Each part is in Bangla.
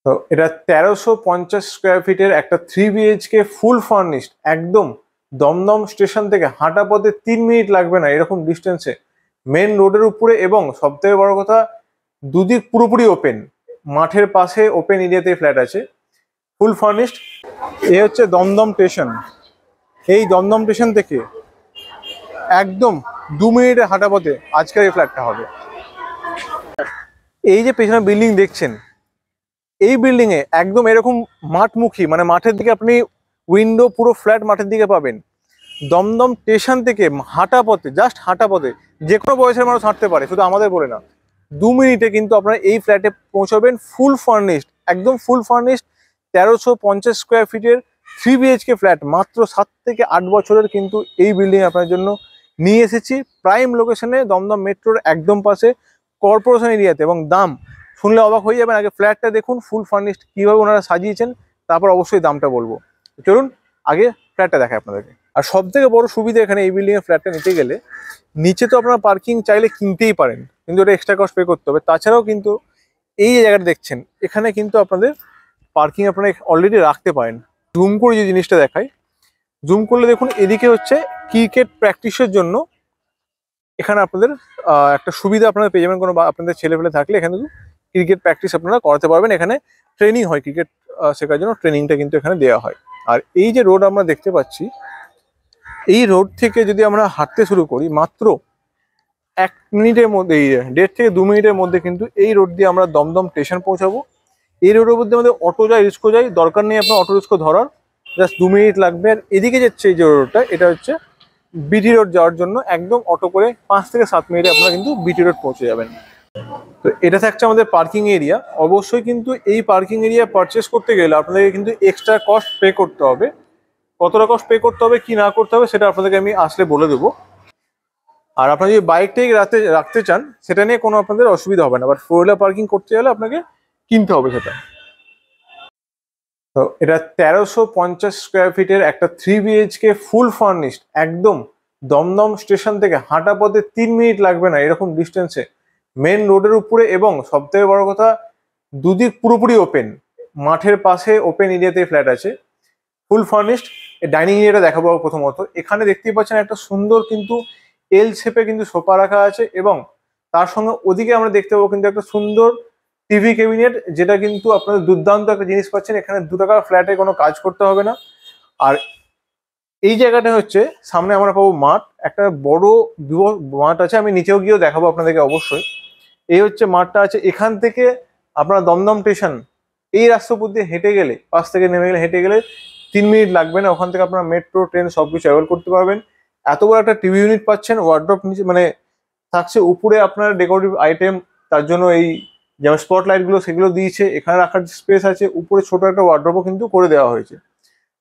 তো এটা 1350 স্কোয়ার ফিটের একটা 3 BHK ফুল ফার্নিশড, একদম দমদম স্টেশন থেকে হাঁটা পথে 3 মিনিট লাগবে না এরকম ডিস্টেন্সে, মেন রোডের উপরে, এবং সব থেকে বড় কথা দুদিক পুরোপুরি ওপেন, মাঠের পাশে ওপেন এরিয়াতে ফ্ল্যাট আছে, ফুল ফার্নিশড। এ হচ্ছে দমদম স্টেশন। এই দমদম স্টেশন থেকে একদম 2 মিনিটের হাঁটা পথে আজকের এই ফ্ল্যাটটা হবে। এই যে পেছনে বিল্ডিং দেখছেন, এই বিল্ডিং এ একদম এরকম মাঠমুখী, মানে মাঠের দিকে আপনি উইন্ডো, পুরো ফ্ল্যাট মাঠের দিকে পাবেন। দমদম স্টেশন থেকে হাঁটা পথে, জাস্ট হাঁটা পথে যে কোনো বয়সের মানুষ হাঁটতে পারে, শুধু আমাদের বলে না, 2 মিনিটে কিন্তু আপনারা এই ফ্ল্যাটে পৌঁছাবেন। ফুল ফার্নিশড, একদম ফুল ফার্নিশড, 1350 স্কোয়ার ফিটের 3 BHK ফ্ল্যাট, মাত্র 7 থেকে 8 বছরের কিন্তু এই বিল্ডিং আপনার জন্য নিয়ে এসেছি প্রাইম লোকেশনে, দমদম মেট্রোর একদম পাশে, কর্পোরেশন এরিয়াতে। এবং দাম শুনলে অবাক হয়ে যাবেন। আগে ফ্ল্যাটটা দেখুন ফুল ফার্নিশড কিভাবে ওনারা সাজিয়েছেন, তারপর অবশ্যই দামটা বলবো। চলুন আগে ফ্ল্যাটটা দেখায় আপনাদেরকে। আর সব থেকে বড় সুবিধা এখানে এই বিল্ডিং এর ফ্ল্যাটটা নিতে গেলে, নিচে তো আপনারা পার্কিং চাইলে কিনতেই পারেন, কিন্তু এটা এক্সট্রা কস্ট পে করতে হবে। তাছাড়াও কিন্তু এই যে জায়গাটা দেখছেন, এখানে কিন্তু আপনাদের পার্কিং আপনারা অলরেডি রাখতে পারেন। জুম করে যে জিনিসটা দেখাই, জুম করলে দেখুন এদিকে হচ্ছে ক্রিকেট প্র্যাকটিসের জন্য এখানে আপনাদের একটা সুবিধা আপনারা পেয়ে যাবেন। কোনো আপনাদের ছেলেপেলে থাকলে এখানে ক্রিকেট প্র্যাকটিস আপনারা করাতে পারবেন। এখানে ট্রেনিং হয়, ক্রিকেট শেখার জন্য ট্রেনিংটা কিন্তু এখানে দেওয়া হয়। আর এই যে রোড আমরা দেখতে পাচ্ছি, এই রোড থেকে যদি আমরা হাঁটতে শুরু করি, মাত্র 1 মিনিটের মধ্যে, 1.5 থেকে 2 মিনিটের মধ্যে কিন্তু এই রোড দিয়ে আমরা দমদম স্টেশন পৌঁছাবো। এই রোডের মধ্যে আমাদের অটো যায়, রিস্কো যায়, দরকার নেই আপনার অটো রিস্কো ধরার, জাস্ট 2 মিনিট লাগবে। আর এদিকে যাচ্ছে এই যে রোডটা, এটা হচ্ছে বিটি রোড যাওয়ার জন্য, একদম অটো করে 5 থেকে 7 মিনিটে আপনারা কিন্তু বিটি রোড পৌঁছে যাবেন। তো এটা থাকছে আমাদের পার্কিং এরিয়া। অবশ্যই কিন্তু এই পার্কিং এরিয়া পারচেস করতে গেলে আপনাদেরকে কিন্তু এক্সট্রা কস্ট পে করতে হবে। কতটা কস্ট পে করতে হবে কি না করতে হবে সেটা আপনাদেরকে আমি আসলে বলে দেবো। আর আপনারা যদি বাইকটাই রাখতে চান, সেটা নিয়ে কোনো আপনাদের অসুবিধা হবে না, বাট 4 হুইলার পার্কিং করতে গেলে আপনাকে কিনতে হবে সেটা। তো এটা 1350 স্কোয়ার ফিটের একটা 3 BHK ফুল ফার্নিশড, একদম দমদম স্টেশন থেকে হাঁটা পথে 3 মিনিট লাগবে না এরকম ডিস্টেন্সে, মেন রোডের উপরে, এবং সব থেকে বড় কথা দুদিক পুরোপুরি ওপেন, মাঠের পাশে ওপেন এরিয়াতে ফ্ল্যাট আছে, ফুল ফার্নিশড। ডাইনিং এরিয়াটা দেখাবো প্রথমত। এখানে দেখতেই পাচ্ছেন একটা সুন্দর কিন্তু এল শেপে কিন্তু সোফা রাখা আছে, এবং তার সঙ্গে ওদিকে আমরা দেখতে পাবো কিন্তু একটা সুন্দর টিভি ক্যাবিনেট, যেটা কিন্তু আপনাদের দুর্দান্ত একটা জিনিস পাচ্ছেন। এখানে 2 টাকার ফ্ল্যাটে কোনো কাজ করতে হবে না। আর এই জায়গাটা হচ্ছে সামনে আমরা পাবো মাঠ, একটা বড় মাঠ আছে, আমি নিচেও গিয়েও দেখাবো আপনাদেরকে অবশ্যই। এই হচ্ছে মাঠটা আছে। এখান থেকে আপনারা দমদম স্টেশন এই রাস্তার উপর দিয়ে হেঁটে গেলে, পাশ থেকে নেমে গেলে হেঁটে গেলে 3 মিনিট লাগবে না। ওখান থেকে আপনারা মেট্রো, ট্রেন সবকিছু অ্যাভেল করতে পারবেন। এত বড় একটা টিভি ইউনিট পাচ্ছেন, ওয়ার্ড্রপ নিচে মানে থাকছে উপরে আপনার ডেকোরেটিভ আইটেম, তার জন্য এই যেমন স্পটলাইট গুলো সেগুলো দিয়েছে। এখানে রাখার স্পেস আছে, উপরে ছোট একটা ওয়ার্ড্রপও কিন্তু করে দেওয়া হয়েছে।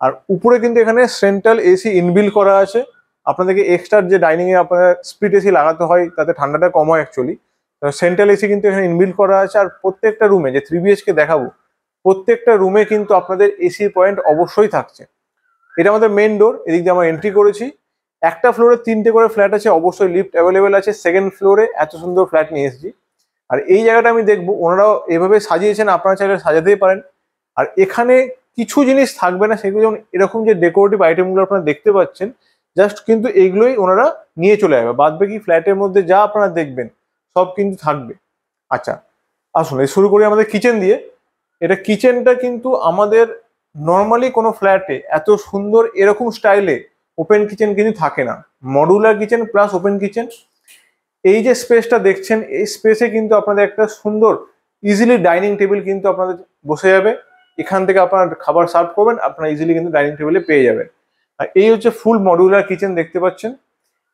আর উপরে কিন্তু এখানে সেন্ট্রাল এসি ইনবিল্ড করা আছে। আপনাদেরকে এক্সট্রা যে ডাইনিং এ আপনার স্প্লিট এসি লাগাতে হয়, তাতে ঠান্ডাটা কম হয় অ্যাকচুয়ালি। সেন্ট্রাল এসি কিন্তু এখানে ইনবিল্ড করা আছে। আর প্রত্যেকটা রুমে, যে 3 BHK দেখাবো, প্রত্যেকটা রুমে কিন্তু আপনাদের এসি পয়েন্ট অবশ্যই থাকছে। এটা আমাদের মেন ডোর, এদিক দিয়ে আমরা এন্ট্রি করেছি। একটা ফ্লোরে 3টে করে ফ্ল্যাট আছে, অবশ্যই লিফট অ্যাভেলেবেল আছে। সেকেন্ড ফ্লোরে এত সুন্দর ফ্ল্যাট নিয়ে এসেছি। আর এই জায়গাটা আমি দেখবো ওনারাও এভাবে সাজিয়েছেন, আপনারা চাইলে সাজাতেই পারেন। আর এখানে কিছু জিনিস থাকবে না, সেগুলো যেমন এরকম যে ডেকোরেটিভ আইটেমগুলো আপনারা দেখতে পাচ্ছেন, জাস্ট কিন্তু এইগুলোই ওনারা নিয়ে চলে যাবে। বাদ বাকি ফ্ল্যাটের মধ্যে যা আপনারা দেখবেন সব কিন্তু থাকবে। আচ্ছা আসুন এই শুরু করি আমাদের কিচেন দিয়ে। এটা কিচেনটা কিন্তু আমাদের নর্মালি কোনো ফ্ল্যাটে এত সুন্দর এরকম স্টাইলে ওপেন কিচেন কিন্তু থাকে না। Modular kitchen plus open kitchen. এই যে স্পেসটা দেখছেন, এই স্পেসে কিন্তু আপনাদের একটা সুন্দর ইজিলি ডাইনিং টেবিল কিন্তু আপনাদের বসে যাবে। এখান থেকে আপনারা খাবার সার্ভ করবেন, আপনারা ইজিলি কিন্তু ডাইনিং টেবিলে পেয়ে যাবেন। আর এই হচ্ছে ফুল মডুলার কিচেন দেখতে পাচ্ছেন।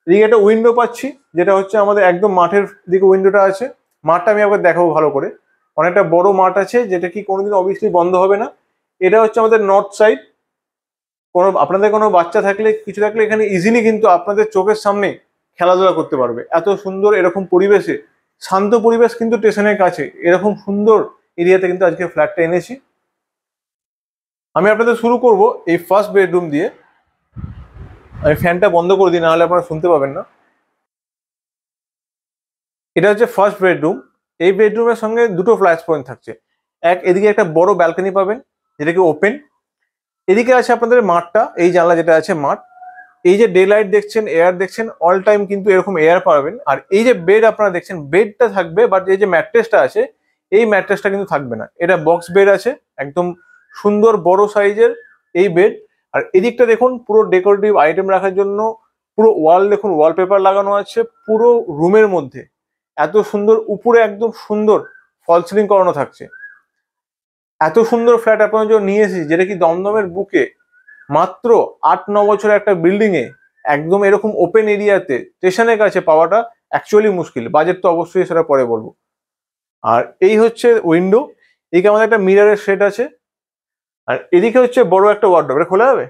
এদিকে একটা উইন্ডো পাচ্ছি, যেটা হচ্ছে আমাদের একদম মাঠের দিকে উইন্ডোটা আছে। মাঠটা আমি আপনাকে দেখাবো ভালো করে। অনেকটা বড় মাঠ আছে, যেটা কি কোনোদিন অবভিয়াসলি বন্ধ হবে না। এটা হচ্ছে আমাদের নর্থ সাইড। আপনাদের কোনো বাচ্চা থাকলে, কিছু থাকলে, এখানে ইজিলি কিন্তু আপনাদের চোখের সামনে খেলাধুলা করতে পারবে। এত সুন্দর এরকম পরিবেশে, শান্ত পরিবেশ কিন্তু স্টেশনের কাছে, এরকম সুন্দর এরিয়াতে কিন্তু আজকে ফ্ল্যাটটা এনেছি। আমি আপনাদের শুরু করব এই ফার্স্ট বেডরুম দিয়ে। আমি ফ্যানটা বন্ধ করে দিই, নাহলে আপনারা শুনতে পাবেন না। এটা হচ্ছে ফার্স্ট বেডরুম। এই বেডরুমের সঙ্গে দুটো ফ্ল্যাশ পয়েন্ট থাকছে। এদিকে একটা বড় ব্যালকনি পাবেন যেটাকে ওপেন। এদিকে আছে আপনাদের মাঠটা, এই জানলা যেটা আছে মাঠ। এই যে ডে লাইট দেখছেন, এয়ার দেখছেন, অল টাইম কিন্তু এরকম এয়ার পাবেন। আর এই যে বেড আপনারা দেখছেন, বেডটা থাকবে, বাট এই যে ম্যাট্রেসটা আছে এই ম্যাট্রেসটা কিন্তু থাকবে না। এটা বক্স বেড আছে, একদম সুন্দর বড় সাইজের এই বেড। আর এদিকটা দেখুন, পুরো ডেকোরেটিভ আইটেম রাখার জন্য পুরো ওয়াল দেখুন, ওয়ালপেপার লাগানো আছে পুরো রুমের মধ্যে। এত সুন্দর, উপরে একদম সুন্দর ফল সিলিং করানো থাকছে। এত সুন্দর ফ্ল্যাট আপনার জন্য নিয়ে এসেছি, যেটা কি দমদমের বুকে মাত্র 8-9 বছরের একটা বিল্ডিং এ একদম এরকম ওপেন এরিয়াতে স্টেশনের কাছে পাওয়াটা অ্যাকচুয়ালি মুশকিল। বাজেট তো অবশ্যই, সেটা পরে বলবো। আর এই হচ্ছে উইন্ডো, এদিকে আমাদের একটা মিররের সেট আছে। আর এদিকে হচ্ছে বড় একটা ওয়ার্ড্রপ, এটা খোলা যাবে?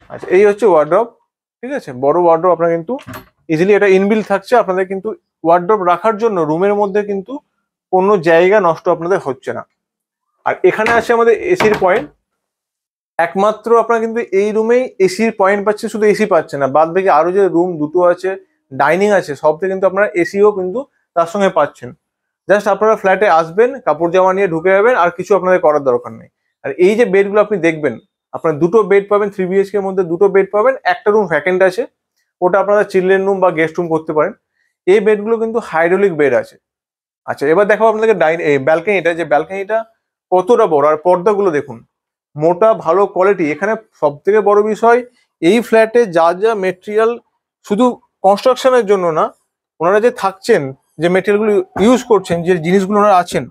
আচ্ছা, এই হচ্ছে ওয়ার্ড্রপ। ঠিক আছে, বড় ওয়ার্ড্রপ আপনার কিন্তু ইজিলি এটা ইনবিল্ড থাকছে। আপনাদের কিন্তু ওয়ার্ড্রপ রাখার জন্য রুমের মধ্যে কিন্তু কোনো জায়গা নষ্ট আপনাদের হচ্ছে না। আর এখানে আছে আমাদের এসির পয়েন্ট। একমাত্র আপনারা কিন্তু এই রুমেই এসির পয়েন্ট পাচ্ছে, শুধু এসি পাচ্ছে না, বাদ বাকি আরো যে রুম দুটো আছে, ডাইনিং আছে, সবতে কিন্তু আপনারা এসিও কিন্তু তার সঙ্গে পাচ্ছেন। জাস্ট আপনারা ফ্ল্যাটে আসবেন, কাপড় জামা নিয়ে ঢুকে যাবেন, আর কিছু আপনাদের করার দরকার নেই। আর এই যে বেডগুলো আপনি দেখবেন, আপনার দুটো বেড পাবেন, 3 BHK এর মধ্যে দুটো বেড পাবেন। একটা রুম ভ্যাকেন্ট আছে, ওটা আপনারা চিলড্রেন রুম বা গেস্ট রুম করতে পারেন। এই বেডগুলো কিন্তু হাইড্রোলিক বেড আছে। আচ্ছা, এবার দেখাবো আপনাদেরকে ব্যালকনিটা, যে ব্যালকনিটা কতটা বড়। আর পর্দাগুলো দেখুন, মোটা ভালো কোয়ালিটি। এখানে সব থেকে বড় বিষয়, এই ফ্ল্যাটে যা যা মেটেরিয়াল, শুধু কনস্ট্রাকশনের জন্য না, ওনারা যে থাকছেন, যে মেটেরিয়ালগুলো ইউজ করছেন, যে জিনিসগুলো ওনারা আছেন,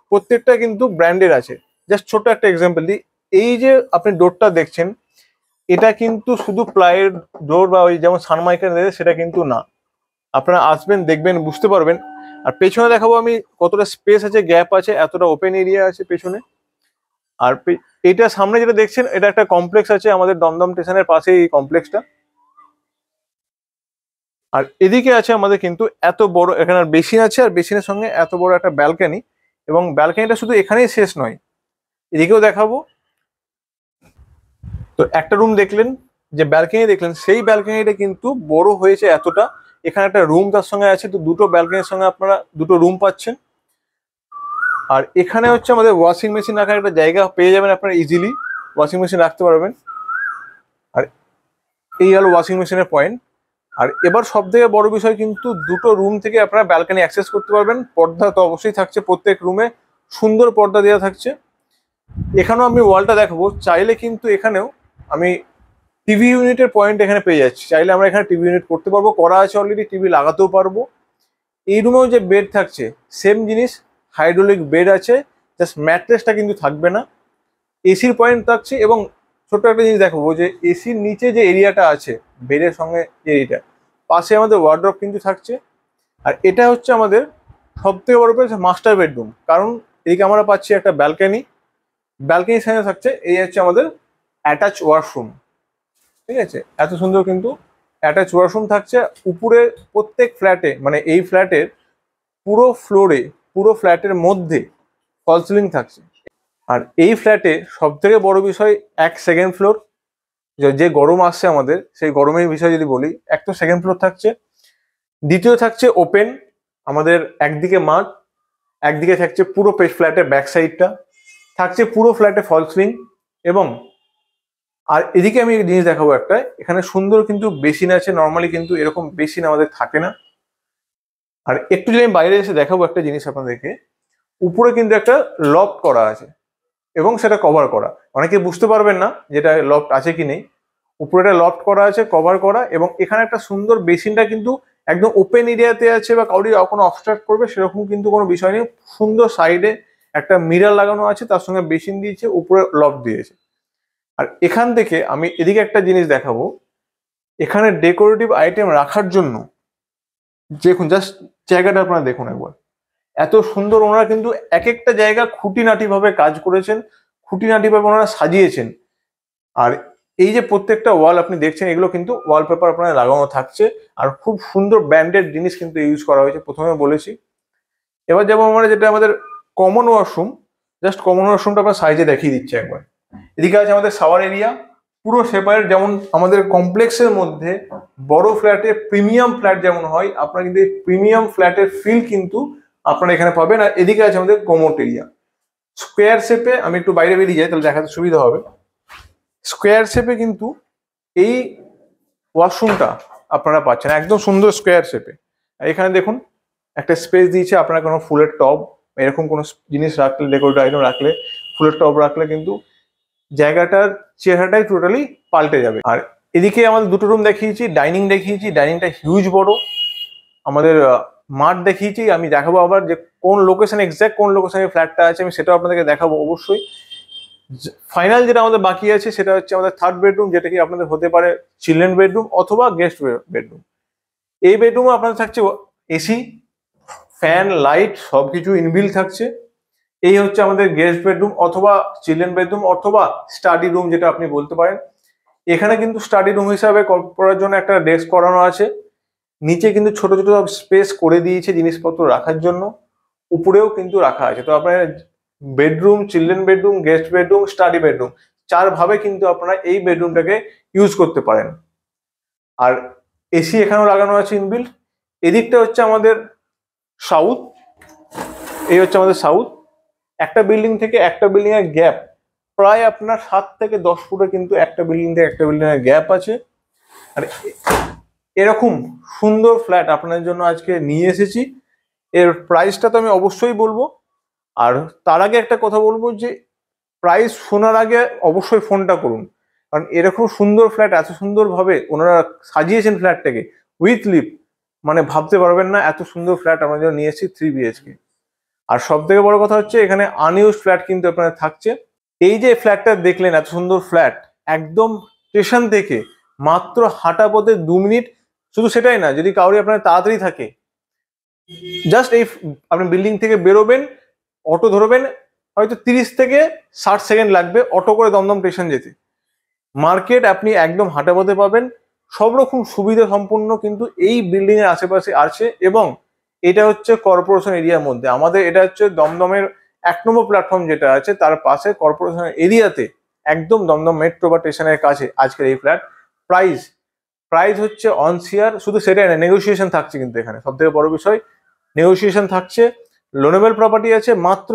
প্রত্যেকটা কিন্তু ব্র্যান্ডের আছে। জাস্ট ছোট একটা এক্সাম্পল দিই, এই যে আপনি ডোরটা দেখছেন, এটা কিন্তু শুধু প্লাইয়ের ডোর বা ওই যেমন সানমাইকার দেয় সেটা কিন্তু না। আপনারা আসবেন, দেখবেন, বুঝতে পারবেন। আর পেছনে দেখাবো আমি কতটা স্পেস আছে, গ্যাপ আছে, এতটা ওপেন এরিয়া আছে পেছনে। আর এটা সামনে যেটা দেখছেন, এটা একটা কমপ্লেক্স আছে আমাদের দমদম স্টেশনের পাশে, এই কমপ্লেক্সটা। আর এদিকে আছে আমাদের কিন্তু এত বড়, এখানে বেসিন আছে, আর বেসিনের সঙ্গে এত বড় একটা ব্যালকনি। এবং ব্যালকনিটা শুধু এখানেই শেষ নয়, এদিকেও দেখাবো। তো একটা রুম দেখলেন, যে ব্যালকনি দেখলেন, সেই ব্যালকনিটা কিন্তু বড় হয়েছে এতটা। এখানে একটা রুম তার সঙ্গে আছে, তো দুটো ব্যালকনির সঙ্গে আপনারা দুটো রুম পাচ্ছেন। আর এখানে হচ্ছে আমাদের ওয়াশিং মেশিন রাখার একটা জায়গা পেয়ে যাবেন, আপনারা ইজিলি ওয়াশিং মেশিন রাখতে পারবেন। আর এই হলো ওয়াশিং মেশিনের পয়েন্ট। আর এবার সব থেকে বড় বিষয়, কিন্তু দুটো রুম থেকে আপনারা ব্যালকনি অ্যাক্সেস করতে পারবেন। পর্দা তো অবশ্যই থাকছে, প্রত্যেক রুমে সুন্দর পর্দা দেওয়া থাকছে। এখানেও আমি ওয়ালটা দেখাবো, চাইলে কিন্তু এখানেও আমি টিভি ইউনিটের পয়েন্ট এখানে পেয়ে যাচ্ছি। চাইলে আমরা এখানে টিভি ইউনিট করতে পারবো, করা আছে অলরেডি, টিভি লাগাতেও পারবো। এই রুমেও যে বেড থাকছে, সেম জিনিস, হাইড্রোলিক বেড আছে, জাস্ট ম্যাট্রেসটা কিন্তু থাকবে না। এসির পয়েন্ট থাকছে। এবং ছোট্ট একটা জিনিস দেখাবো, যে এসির নিচে যে এরিয়াটা আছে, বেডের সঙ্গে যে এরিয়াটা, পাশে আমাদের ওয়ার্ড্রপ কিন্তু থাকছে। আর এটা হচ্ছে আমাদের সব থেকে বড় পেয়েছে মাস্টার বেডরুম, কারণ এদিকে আমরা পাচ্ছি একটা ব্যালকনি, ব্যালকনির সাথে থাকছে এই হচ্ছে আমাদের অ্যাটাচ ওয়াশরুম। ঠিক আছে, এত সুন্দর কিন্তু অ্যাটাচ ওয়াশরুম থাকছে উপরে প্রত্যেক ফ্ল্যাটে, মানে এই ফ্ল্যাটের পুরো ফ্লোরে, পুরো ফ্ল্যাটের মধ্যে ফল সিলিং থাকছে। আর এই ফ্ল্যাটে সব থেকে বড় বিষয়, এক সেকেন্ড ফ্লোর, যে গরম আসছে আমাদের, সেই গরমের বিষয় যদি বলি, এক তো সেকেন্ড ফ্লোর থাকছে, দ্বিতীয় থাকছে ওপেন, আমাদের একদিকে মাঠ, একদিকে থাকছে পুরো ফ্ল্যাটের ব্যাক সাইডটা, থাকছে পুরো ফ্ল্যাটে ফল সিলিং। এবং আর এদিকে আমি জিনিস দেখাবো একটা, এখানে সুন্দর কিন্তু বেসিন আছে। নর্মালি কিন্তু এরকম বেসিন আমাদের থাকে না। আর একটু যদি আমি বাইরে এসে দেখাবো একটা জিনিস আপনাদেরকে, উপরে কিন্তু একটা লফট করা আছে, এবং সেটা কভার করা। অনেকে বুঝতে পারবেন না যেটা লফট আছে কি নেই। উপরে একটা লফট করা আছে, কভার করা, এবং এখানে একটা সুন্দর বেসিনটা কিন্তু একদম ওপেন এরিয়াতে আছে, বা কাউরি কোনো অবস্ট্রাক্ট করবে সেরকম কিন্তু কোনো বিষয় নেই। সুন্দর সাইডে একটা মিরর লাগানো আছে, তার সঙ্গে বেসিন দিয়েছে, উপরে লফট দিয়েছে। আর এখান থেকে আমি এদিকে একটা জিনিস দেখাবো, এখানে ডেকোরেটিভ আইটেম রাখার জন্য দেখুন, জাস্ট জায়গাটা আপনারা দেখুন একবার, এত সুন্দর। ওনারা কিন্তু এক একটা জায়গা খুঁটিনাটি ভাবে কাজ করেছেন, খুঁটিনাটি ভাবে ওনারা সাজিয়েছেন। আর এই যে প্রত্যেকটা ওয়াল আপনি দেখছেন, এগুলো কিন্তু ওয়ালপেপার আপনার লাগানো থাকছে। আর খুব সুন্দর ব্র্যান্ডেড জিনিস কিন্তু ইউজ করা হয়েছে, প্রথমে বলেছি। এবার যেমন আমরা যেটা আমাদের কমন ওয়াশরুম, জাস্ট কমন ওয়াশরুমটা আপনার সাইজে দেখিয়ে দিচ্ছে একবার। এদিকে আছে আমাদের শাওয়ার এরিয়া, পুরো সেপারেট। যেমন আমাদের কমপ্লেক্সের মধ্যে বড় ফ্ল্যাটে প্রিমিয়াম ফ্ল্যাট যেমন হয়, আপনারা কিন্তু এই প্রিমিয়াম ফ্ল্যাটের ফিল কিন্তু আপনারা এখানে পাবেন। আর এদিকে আছে আমাদের কমোড এরিয়া, স্কোয়ার শেপে, আমি একটু বাইরে বেরিয়ে যাই তাহলে দেখাতে সুবিধা হবে। স্কোয়ার শেপে কিন্তু এই ওয়াশরুমটা আপনারা পাচ্ছেন, একদম সুন্দর স্কোয়ার শেপে। এখানে দেখুন একটা স্পেস দিয়েছে, আপনারা কোনো ফুলের টব এরকম কোনো জিনিস রাখলে, ডেকোরেটিভ আইটেম রাখলে, ফুলের টব রাখলে কিন্তু জায়গাটার চেহারাটাই টোটালি পাল্টে যাবে। আর এদিকে আমাদের দুটো রুম দেখিয়েছি, ডাইনিং দেখিয়েছি, ডাইনিংটা হিউজ বড়। আমাদের মাঠ দেখিয়েছি, আমি দেখাবো আবার যে কোন লোকেশনে, এক্স্যাক্ট কোন লোকেশনে ফ্ল্যাটটা আছে আমি সেটাও আপনাদেরকে দেখাবো অবশ্যই। ফাইনাল যেটা আমাদের বাকি আছে সেটা হচ্ছে আমাদের থার্ড বেডরুম, যেটা কি আপনাদের হতে পারে চিলড্রেন বেডরুম অথবা গেস্ট বেডরুম। এই বেডরুমে আপনাদের থাকছে এসি, ফ্যান, লাইট সবকিছু ইনবিল থাকছে। এই হচ্ছে আমাদের গেস্ট বেডরুম অথবা চিলড্রেন বেডরুম অথবা স্টাডি রুম যেটা আপনি বলতে পারেন। এখানে কিন্তু স্টাডি রুম হিসাবে করার জন্য একটা ডেস্ক করানো আছে, নিচে কিন্তু ছোট ছোট স্পেস করে দিয়েছে জিনিসপত্র রাখার জন্য, উপরেও কিন্তু রাখা আছে। তো আপনার bedroom, children bedroom, guest bedroom, study bedroom, 4 ভাবে কিন্তু আপনারা এই বেডরুমটাকে ইউজ করতে পারেন। আর এসি এখানেও লাগানো আছে ইনবিল্ট। এদিকটা হচ্ছে আমাদের সাউথ, এই হচ্ছে আমাদের সাউথ। একটা বিল্ডিং থেকে একটা বিল্ডিং এর গ্যাপ প্রায় আপনার 7 থেকে 10 ফুটে কিন্তু একটা বিল্ডিং থেকে একটা বিল্ডিং এর গ্যাপ আছে। আর এরকম সুন্দর ফ্ল্যাট আপনাদের জন্য আজকে নিয়ে এসেছি। এর প্রাইসটা তো আমি অবশ্যই বলবো, আর তার আগে একটা কথা বলবো যে প্রাইস শোনার আগে অবশ্যই ফোনটা করুন, কারণ এরকম সুন্দর ফ্ল্যাট এত সুন্দরভাবে ওনারা সাজিয়েছেন ফ্ল্যাটটাকে উইথ লিফট, মানে ভাবতে পারবেন না এত সুন্দর ফ্ল্যাট আমরা জন্য নিয়ে এসেছি 3 বিএইচকে। আর সব থেকে বড় কথা হচ্ছে এখানে আনইউজ ফ্ল্যাট কিন্তু আপনাদের থাকছে। এই যে ফ্ল্যাটটা দেখলেন, এত সুন্দর ফ্ল্যাট, একদম স্টেশন থেকে মাত্র হাঁটা পথে 2 মিনিট। শুধু সেটাই না, যদি কাউরি আপনার তাড়াতাড়ি থাকে, জাস্ট এই আপনি বিল্ডিং থেকে বেরোবেন, অটো ধরবেন, হয়তো 30 থেকে 60 সেকেন্ড লাগবে অটো করে দমদম স্টেশন যেতে। মার্কেট আপনি একদম হাঁটা পথে পাবেন, সব রকম সুবিধা সম্পূর্ণ কিন্তু এই বিল্ডিং এর আশেপাশে আছে। এবং এটা হচ্ছে কর্পোরেশন এরিয়ার মধ্যে, আমাদের এটা হচ্ছে দমদমের 1 নম্বর প্ল্যাটফর্ম যেটা আছে তার পাশে কর্পোরেশন এরিয়াতে, একদম দমদম মেট্রো বা স্টেশনের কাছে আজকের এই ফ্ল্যাট। প্রাইস হচ্ছে অন শেয়ার, শুধু সেটাই না, নেগোসিয়েশন থাকছে কিন্তু এখানে সব থেকে বড় বিষয়, নেগোসিয়েশন থাকছে। লোনেবল প্রপার্টি আছে, মাত্র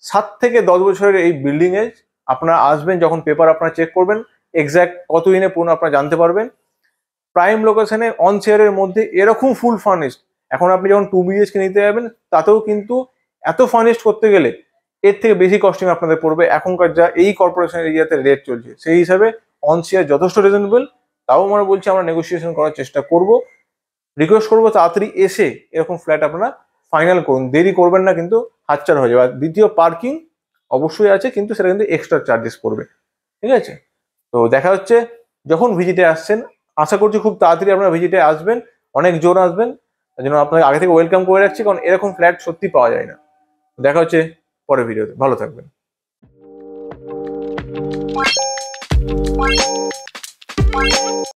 7 থেকে 10 বছরের এই বিল্ডিং এ আপনারা আসবেন, যখন পেপার আপনারা চেক করবেন এক্স্যাক্ট কত দিনে পুরো আপনারা জানতে পারবেন। প্রাইম লোকেশনে অন শেয়ারের মধ্যে এরকম ফুল ফার্নিশড, এখন আপনি যখন 2 বিএইচকে নিতে যাবেন তাতেও কিন্তু এত ফার্নিশড করতে গেলে এর থেকে বেশি কস্টিং আপনাদের পড়বে এখনকার যা এই কর্পোরেশন এরিয়াতে রেট চলছে। সেই হিসাবে অন শেয়ার যথেষ্ট রিজনেবল, তাও আমরা বলছি আমরা নেগোসিয়েশন করার চেষ্টা করব। রিকোয়েস্ট করবো তাড়াতাড়ি এসে এরকম ফ্ল্যাট আপনারা ফাইনাল করুন, দেরি করবেন না কিন্তু হাতছাড়া হয়ে যাবে। আর দ্বিতীয় পার্কিং অবশ্যই আছে, কিন্তু সেটা কিন্তু এক্সট্রা চার্জেস পড়বে, ঠিক আছে? তো দেখা হচ্ছে যখন ভিজিটে আসছেন, আশা করছি খুব তাড়াতাড়ি আপনারা ভিজিটে আসবেন, অনেক জোর আসবেন, তার জন্য আপনাকে আগে থেকে ওয়েলকাম করে রাখছি, কারণ এরকম ফ্ল্যাট সত্যি পাওয়া যায় না। দেখা হচ্ছে পরের ভিডিওতে, ভালো থাকবেন।